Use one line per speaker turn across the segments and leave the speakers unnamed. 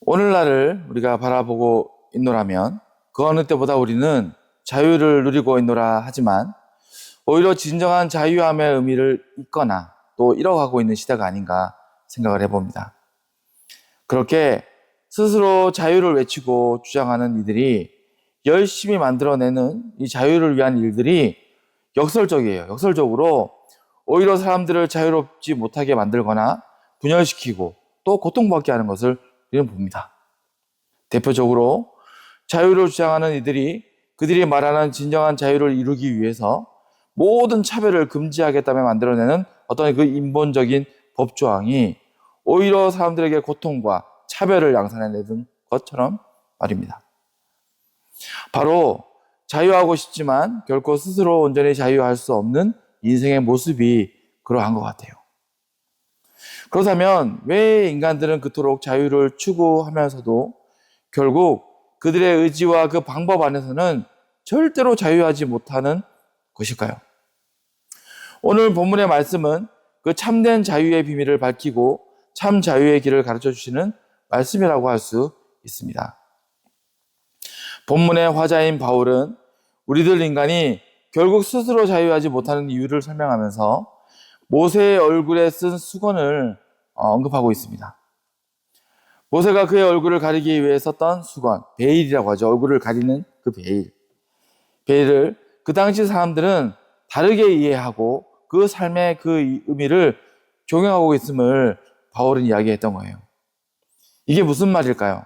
오늘날을 우리가 바라보고 있노라면 그 어느 때보다 우리는 자유를 누리고 있노라 하지만 오히려 진정한 자유함의 의미를 잊거나 또 잃어가고 있는 시대가 아닌가 생각을 해봅니다. 그렇게 스스로 자유를 외치고 주장하는 이들이 열심히 만들어내는 이 자유를 위한 일들이 역설적이에요. 역설적으로 오히려 사람들을 자유롭지 못하게 만들거나 분열시키고 또 고통받게 하는 것을 우리는 봅니다. 대표적으로 자유를 주장하는 이들이 그들이 말하는 진정한 자유를 이루기 위해서 모든 차별을 금지하겠다며 만들어내는 어떤 그 인본적인 법조항이 오히려 사람들에게 고통과 차별을 양산해내는 것처럼 말입니다. 바로 자유하고 싶지만 결코 스스로 온전히 자유할 수 없는 인생의 모습이 그러한 것 같아요. 그렇다면 왜 인간들은 그토록 자유를 추구하면서도 결국 그들의 의지와 그 방법 안에서는 절대로 자유하지 못하는 것일까요? 오늘 본문의 말씀은 그 참된 자유의 비밀을 밝히고 참 자유의 길을 가르쳐 주시는 말씀이라고 할 수 있습니다. 본문의 화자인 바울은 우리들 인간이 결국 스스로 자유하지 못하는 이유를 설명하면서 모세의 얼굴에 쓴 수건을 언급하고 있습니다. 모세가 그의 얼굴을 가리기 위해 썼던 수건, 베일이라고 하죠. 얼굴을 가리는 그 베일. 베일을 그 당시 사람들은 다르게 이해하고 그 삶의 그 의미를 적용하고 있음을 바울은 이야기했던 거예요. 이게 무슨 말일까요?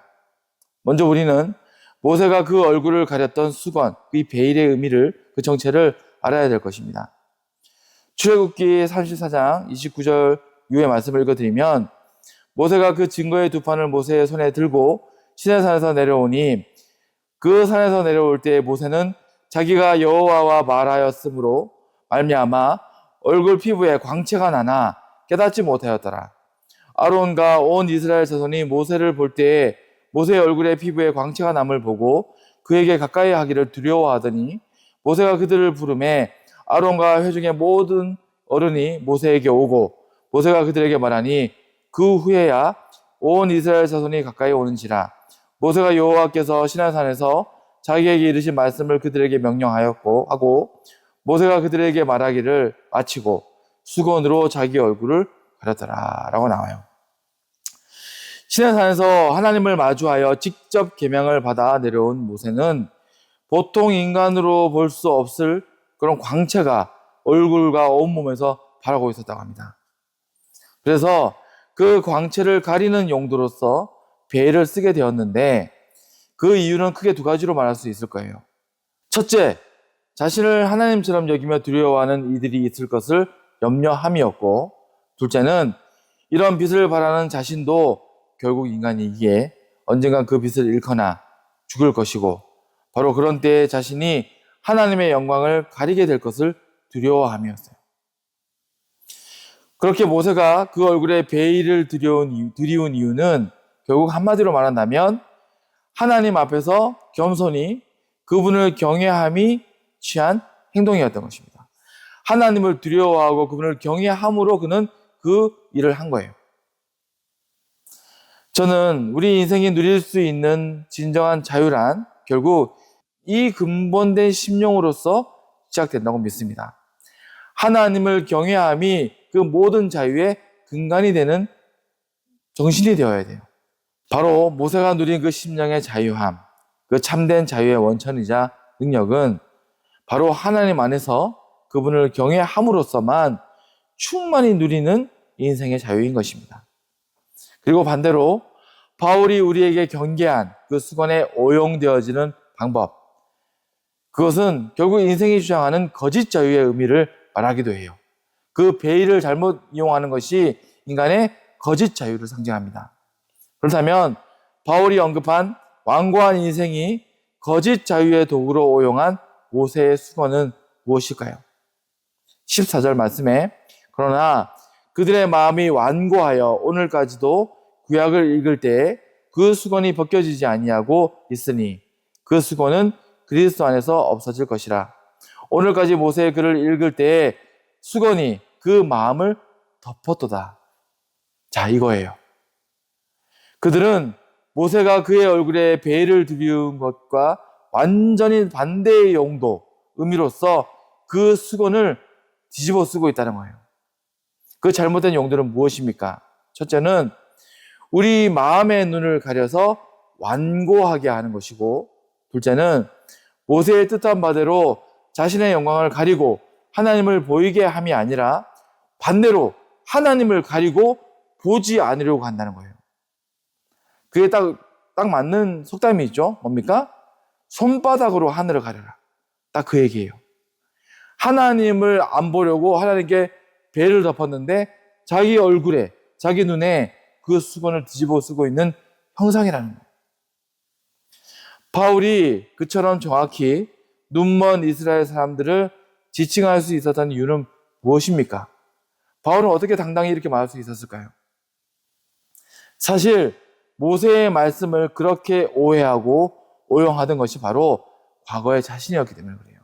먼저 우리는 모세가 그 얼굴을 가렸던 수건, 이 베일의 의미를, 그 정체를 알아야 될 것입니다. 출애굽기 34장 29절 이후의 말씀을 읽어드리면 모세가 그 증거의 두 판을 모세의 손에 들고 시내산에서 내려오니 그 산에서 내려올 때 모세는 자기가 여호와와 말하였으므로 말미암아 얼굴 피부에 광채가 나나 깨닫지 못하였더라. 아론과 온 이스라엘 자손이 모세를 볼 때에 모세의 얼굴에 피부에 광채가 남을 보고 그에게 가까이 하기를 두려워하더니 모세가 그들을 부르매 아론과 회중의 모든 어른이 모세에게 오고 모세가 그들에게 말하니 그 후에야 온 이스라엘 자손이 가까이 오는지라. 모세가 여호와께서 시내산에서 자기에게 이르신 말씀을 그들에게 명령하였고 하고 모세가 그들에게 말하기를 마치고 수건으로 자기 얼굴을 가렸더라 라고 나와요. 시내산에서 하나님을 마주하여 직접 계명을 받아 내려온 모세는 보통 인간으로 볼 수 없을 그런 광채가 얼굴과 온몸에서 바라고 있었다고 합니다. 그래서 그 광채를 가리는 용도로서 베일을 쓰게 되었는데 그 이유는 크게 두 가지로 말할 수 있을 거예요. 첫째, 자신을 하나님처럼 여기며 두려워하는 이들이 있을 것을 염려함이었고, 둘째는 이런 빛을 바라는 자신도 결국 인간이기에 언젠간 그 빛을 잃거나 죽을 것이고 바로 그런 때에 자신이 하나님의 영광을 가리게 될 것을 두려워함이었어요. 그렇게 모세가 그 얼굴에 베일을 들이운 이유는 결국 한마디로 말한다면 하나님 앞에서 겸손히 그분을 경외함이 취한 행동이었던 것입니다. 하나님을 두려워하고 그분을 경외함으로 그는 그 일을 한 거예요. 저는 우리 인생이 누릴 수 있는 진정한 자유란 결국 이 근본된 심령으로서 시작된다고 믿습니다. 하나님을 경외함이 그 모든 자유의 근간이 되는 정신이 되어야 돼요. 바로 모세가 누린 그 심령의 자유함, 그 참된 자유의 원천이자 능력은 바로 하나님 안에서 그분을 경외함으로써만 충만히 누리는 인생의 자유인 것입니다. 그리고 반대로 바울이 우리에게 경계한 그 수건에 오용되어지는 방법, 그것은 결국 인생이 주장하는 거짓 자유의 의미를 말하기도 해요. 그 베일을 잘못 이용하는 것이 인간의 거짓 자유를 상징합니다. 그렇다면 바울이 언급한 완고한 인생이 거짓 자유의 도구로 오용한 모세의 수건은 무엇일까요? 14절 말씀에 그러나 그들의 마음이 완고하여 오늘까지도 구약을 읽을 때에 그 수건이 벗겨지지 아니하고 있으니 그 수건은 그리스도 안에서 없어질 것이라. 오늘까지 모세의 글을 읽을 때에 수건이 그 마음을 덮었도다. 자, 이거예요. 그들은 모세가 그의 얼굴에 베일을 두르는 것과 완전히 반대의 용도, 의미로서 그 수건을 뒤집어 쓰고 있다는 거예요. 그 잘못된 용도는 무엇입니까? 첫째는 우리 마음의 눈을 가려서 완고하게 하는 것이고, 둘째는 모세의 뜻한 바대로 자신의 영광을 가리고 하나님을 보이게 함이 아니라 반대로 하나님을 가리고 보지 않으려고 한다는 거예요. 그게 딱 맞는 속담이 있죠. 뭡니까? 손바닥으로 하늘을 가려라. 딱 그 얘기예요. 하나님을 안 보려고 하나님께 베일을 덮었는데 자기 얼굴에, 자기 눈에 그 수건을 뒤집어 쓰고 있는 형상이라는 거예요. 바울이 그처럼 정확히 눈먼 이스라엘 사람들을 지칭할 수 있었던 이유는 무엇입니까? 바울은 어떻게 당당히 이렇게 말할 수 있었을까요? 사실 모세의 말씀을 그렇게 오해하고 오용하던 것이 바로 과거의 자신이었기 때문에 그래요.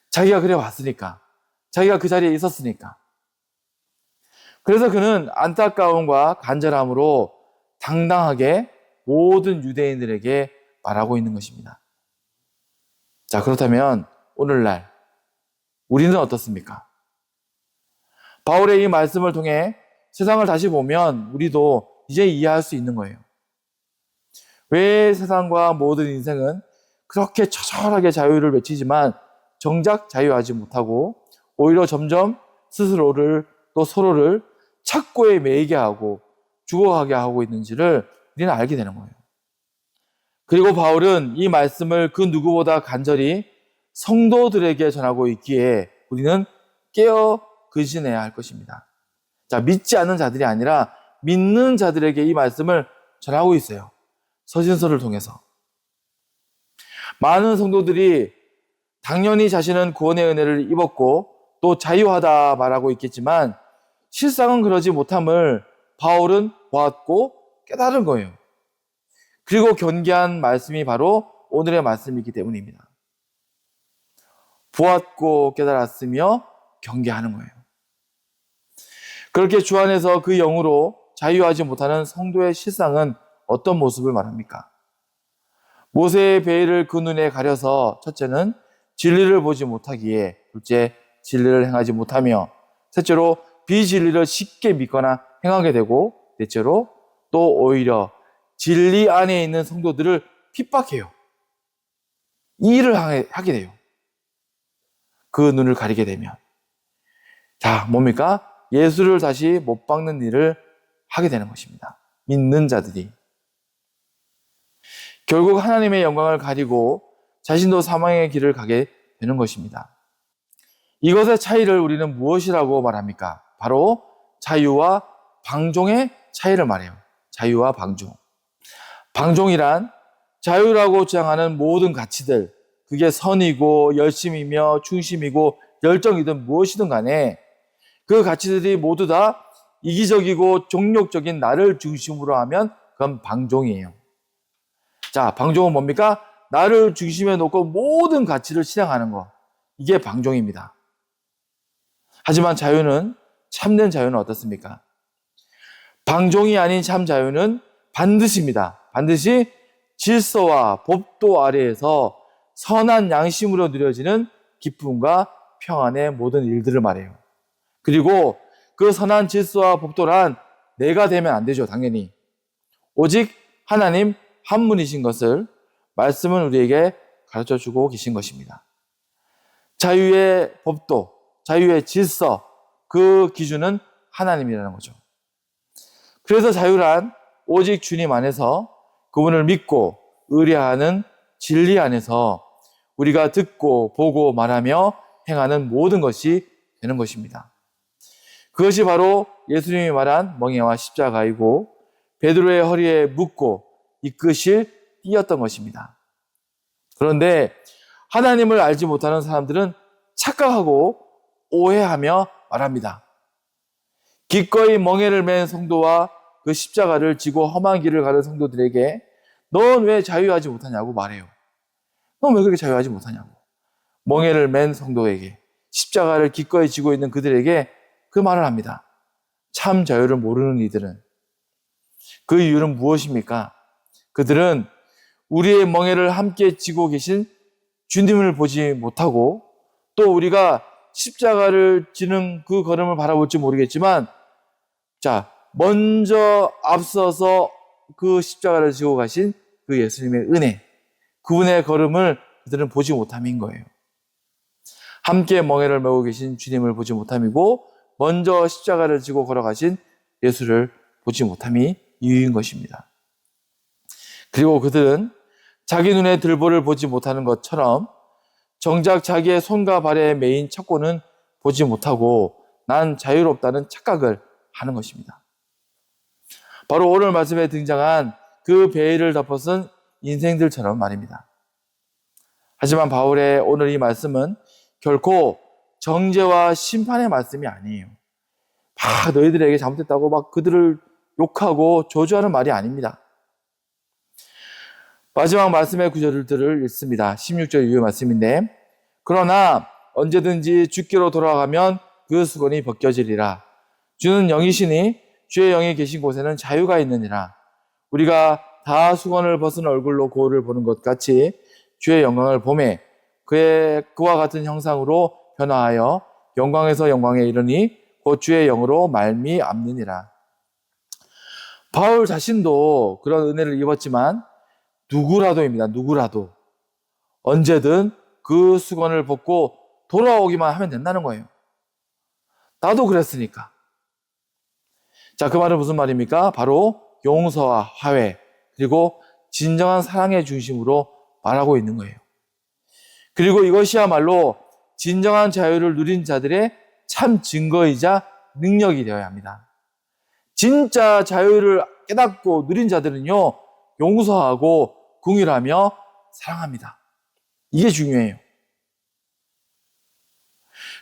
자기가 그래 왔으니까, 자기가 그 자리에 있었으니까. 그래서 그는 안타까움과 간절함으로 당당하게 모든 유대인들에게 말하고 있는 것입니다. 자, 그렇다면 오늘날 우리는 어떻습니까? 바울의 이 말씀을 통해 세상을 다시 보면 우리도 이제 이해할 수 있는 거예요. 왜 세상과 모든 인생은 그렇게 처절하게 자유를 외치지만 정작 자유하지 못하고 오히려 점점 스스로를 또 서로를 착고에 매이게 하고 죽어가게 하고 있는지를 우리는 알게 되는 거예요. 그리고 바울은 이 말씀을 그 누구보다 간절히 성도들에게 전하고 있기에 우리는 깨어 근신해야 할 것입니다. 자, 믿지 않는 자들이 아니라 믿는 자들에게 이 말씀을 전하고 있어요. 서신서를 통해서. 많은 성도들이 당연히 자신은 구원의 은혜를 입었고 또 자유하다 말하고 있겠지만 실상은 그러지 못함을 바울은 보았고 깨달은 거예요. 그리고 견기한 말씀이 바로 오늘의 말씀이기 때문입니다. 보았고 깨달았으며 경계하는 거예요. 그렇게 주 안에서 그 영으로 자유하지 못하는 성도의 실상은 어떤 모습을 말합니까? 모세의 베일을 그 눈에 가려서 첫째는 진리를 보지 못하기에, 둘째 진리를 행하지 못하며, 셋째로 비진리를 쉽게 믿거나 행하게 되고, 넷째로 또 오히려 진리 안에 있는 성도들을 핍박해요. 이 일을 하게 돼요. 그 눈을 가리게 되면. 자, 뭡니까? 예수를 다시 못 박는 일을 하게 되는 것입니다. 믿는 자들이. 결국 하나님의 영광을 가리고 자신도 사망의 길을 가게 되는 것입니다. 이것의 차이를 우리는 무엇이라고 말합니까? 바로 자유와 방종의 차이를 말해요. 자유와 방종. 방종이란 자유라고 주장하는 모든 가치들, 그게 선이고 열심이며 중심이고 열정이든 무엇이든 간에 그 가치들이 모두 다 이기적이고 종욕적인 나를 중심으로 하면 그건 방종이에요. 자, 방종은 뭡니까? 나를 중심에 놓고 모든 가치를 실행하는 거. 이게 방종입니다. 하지만 자유는, 참된 자유는 어떻습니까? 방종이 아닌 참 자유는 반드시입니다. 반드시 질서와 법도 아래에서 선한 양심으로 누려지는 기쁨과 평안의 모든 일들을 말해요. 그리고 그 선한 질서와 법도란 내가 되면 안 되죠, 당연히. 오직 하나님 한 분이신 것을 말씀은 우리에게 가르쳐주고 계신 것입니다. 자유의 법도, 자유의 질서, 그 기준은 하나님이라는 거죠. 그래서 자유란 오직 주님 안에서 그분을 믿고 의뢰하는 진리 안에서 우리가 듣고 보고 말하며 행하는 모든 것이 되는 것입니다. 그것이 바로 예수님이 말한 멍에와 십자가이고 베드로의 허리에 묶고 이끄실 띠였던 것입니다. 그런데 하나님을 알지 못하는 사람들은 착각하고 오해하며 말합니다. 기꺼이 멍에를 맨 성도와 그 십자가를 지고 험한 길을 가는 성도들에게 넌 왜 자유하지 못하냐고 말해요. 넌 왜 그렇게 자유하지 못하냐고. 멍에를 맨 성도에게, 십자가를 기꺼이 지고 있는 그들에게 그 말을 합니다. 참 자유를 모르는 이들은. 그 이유는 무엇입니까? 그들은 우리의 멍에를 함께 지고 계신 주님을 보지 못하고 또 우리가 십자가를 지는 그 걸음을 바라볼지 모르겠지만 먼저 앞서서 그 십자가를 지고 가신 그 예수님의 은혜, 그분의 걸음을 그들은 보지 못함인 거예요. 함께 멍에를 메고 계신 주님을 보지 못함이고 먼저 십자가를 지고 걸어가신 예수를 보지 못함이 이유인 것입니다. 그리고 그들은 자기 눈에 들보를 보지 못하는 것처럼 정작 자기의 손과 발에 매인 척고는 보지 못하고 난 자유롭다는 착각을 하는 것입니다. 바로 오늘 말씀에 등장한 그 베일을 덮어쓴 인생들처럼 말입니다. 하지만 바울의 오늘 이 말씀은 결코 정죄와 심판의 말씀이 아니에요. 너희들에게 잘못했다고 그들을 욕하고 저주하는 말이 아닙니다. 마지막 말씀의 구절들을 읽습니다. 16절 이후의 말씀인데, 그러나 언제든지 주께로 돌아가면 그 수건이 벗겨지리라. 주는 영이시니 주의 영이 계신 곳에는 자유가 있느니라. 우리가 다 수건을 벗은 얼굴로 거울을 보는 것 같이 주의 영광을 보매 그와 같은 형상으로 변화하여 영광에서 영광에 이르니 곧 주의 영으로 말미암느니라. 바울 자신도 그런 은혜를 입었지만 누구라도 언제든 그 수건을 벗고 돌아오기만 하면 된다는 거예요. 나도 그랬으니까. 그 말은 무슨 말입니까? 바로 용서와 화해, 그리고 진정한 사랑의 중심으로 말하고 있는 거예요. 그리고 이것이야말로 진정한 자유를 누린 자들의 참 증거이자 능력이 되어야 합니다. 진짜 자유를 깨닫고 누린 자들은요, 용서하고 긍휼하며 사랑합니다. 이게 중요해요.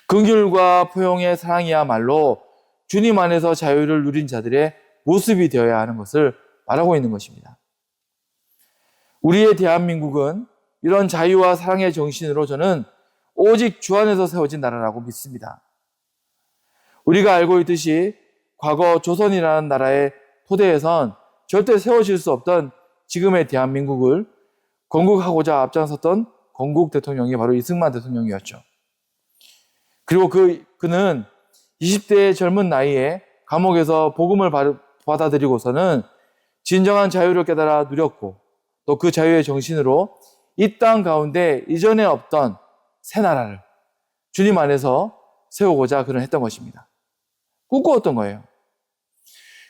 긍휼과 포용의 사랑이야말로 주님 안에서 자유를 누린 자들의 모습이 되어야 하는 것을 말하고 있는 것입니다. 우리의 대한민국은 이런 자유와 사랑의 정신으로 저는 오직 주 안에서 세워진 나라라고 믿습니다. 우리가 알고 있듯이 과거 조선이라는 나라의 토대에선 절대 세워질 수 없던 지금의 대한민국을 건국하고자 앞장섰던 건국 대통령이 바로 이승만 대통령이었죠. 그리고 그는 20대의 젊은 나이에 감옥에서 복음을 받아들이고서는 진정한 자유를 깨달아 누렸고 또 그 자유의 정신으로 이 땅 가운데 이전에 없던 새 나라를 주님 안에서 세우고자 그는 했던 것입니다. 꿈꿔왔던 거예요.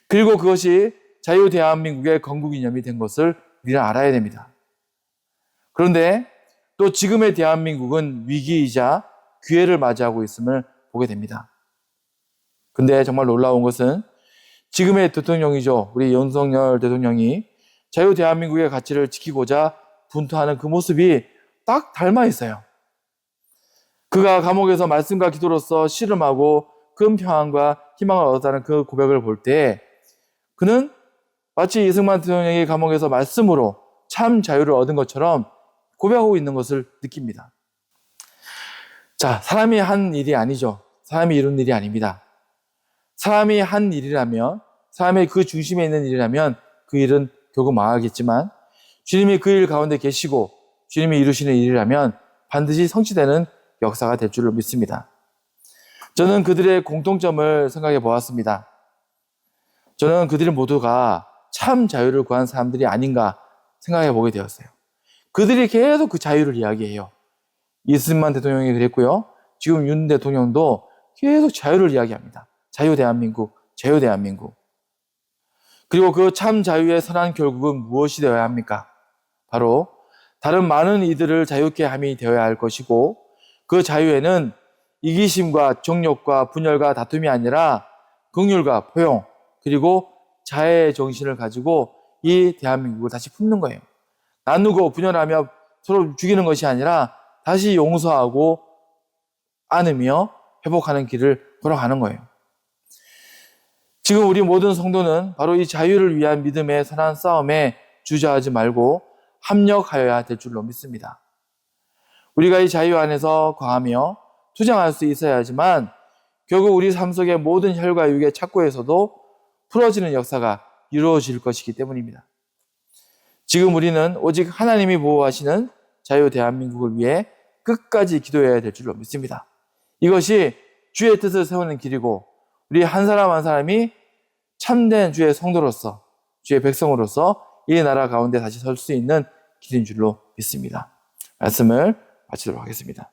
그리고 그것이 자유 대한민국의 건국 기념이 된 것을 우리는 알아야 됩니다. 그런데 또 지금의 대한민국은 위기이자 기회를 맞이하고 있음을 보게 됩니다. 근데 정말 놀라운 것은 지금의 대통령이죠. 우리 윤석열 대통령이 자유 대한민국의 가치를 지키고자 분투하는 그 모습이 딱 닮아 있어요. 그가 감옥에서 말씀과 기도로서 씨름하고 큰 평안과 희망을 얻었다는 그 고백을 볼 때 그는 마치 이승만 대통령이 감옥에서 말씀으로 참 자유를 얻은 것처럼 고백하고 있는 것을 느낍니다. 사람이 한 일이 아니죠. 사람이 이룬 일이 아닙니다. 사람이 한 일이라면, 사람의 그 중심에 있는 일이라면 그 일은 결국 망하겠지만 주님이 그 일 가운데 계시고 주님이 이루시는 일이라면 반드시 성취되는 역사가 될 줄을 믿습니다. 저는 그들의 공통점을 생각해 보았습니다. 저는 그들 모두가 참 자유를 구한 사람들이 아닌가 생각해 보게 되었어요. 그들이 계속 그 자유를 이야기해요. 이승만 대통령이 그랬고요. 지금 윤 대통령도 계속 자유를 이야기합니다. 자유 대한민국, 자유 대한민국. 그리고 그 참 자유의 선한 결국은 무엇이 되어야 합니까? 바로 다른 많은 이들을 자유케 함이 되어야 할 것이고 그 자유에는 이기심과 정욕과 분열과 다툼이 아니라 긍휼과 포용 그리고 자애의 정신을 가지고 이 대한민국을 다시 품는 거예요. 나누고 분열하며 서로 죽이는 것이 아니라 다시 용서하고 안으며 회복하는 길을 걸어가는 거예요. 지금 우리 모든 성도는 바로 이 자유를 위한 믿음의 선한 싸움에 주저하지 말고 합력하여야 될 줄로 믿습니다. 우리가 이 자유 안에서 거하며 투쟁할 수 있어야 하지만 결국 우리 삶 속의 모든 혈과 육의 착고에서도 풀어지는 역사가 이루어질 것이기 때문입니다. 지금 우리는 오직 하나님이 보호하시는 자유 대한민국을 위해 끝까지 기도해야 될 줄로 믿습니다. 이것이 주의 뜻을 세우는 길이고 우리 한 사람 한 사람이 참된 주의 성도로서 주의 백성으로서 이 나라 가운데 다시 설 수 있는 길인 줄로 믿습니다. 말씀을 마치도록 하겠습니다.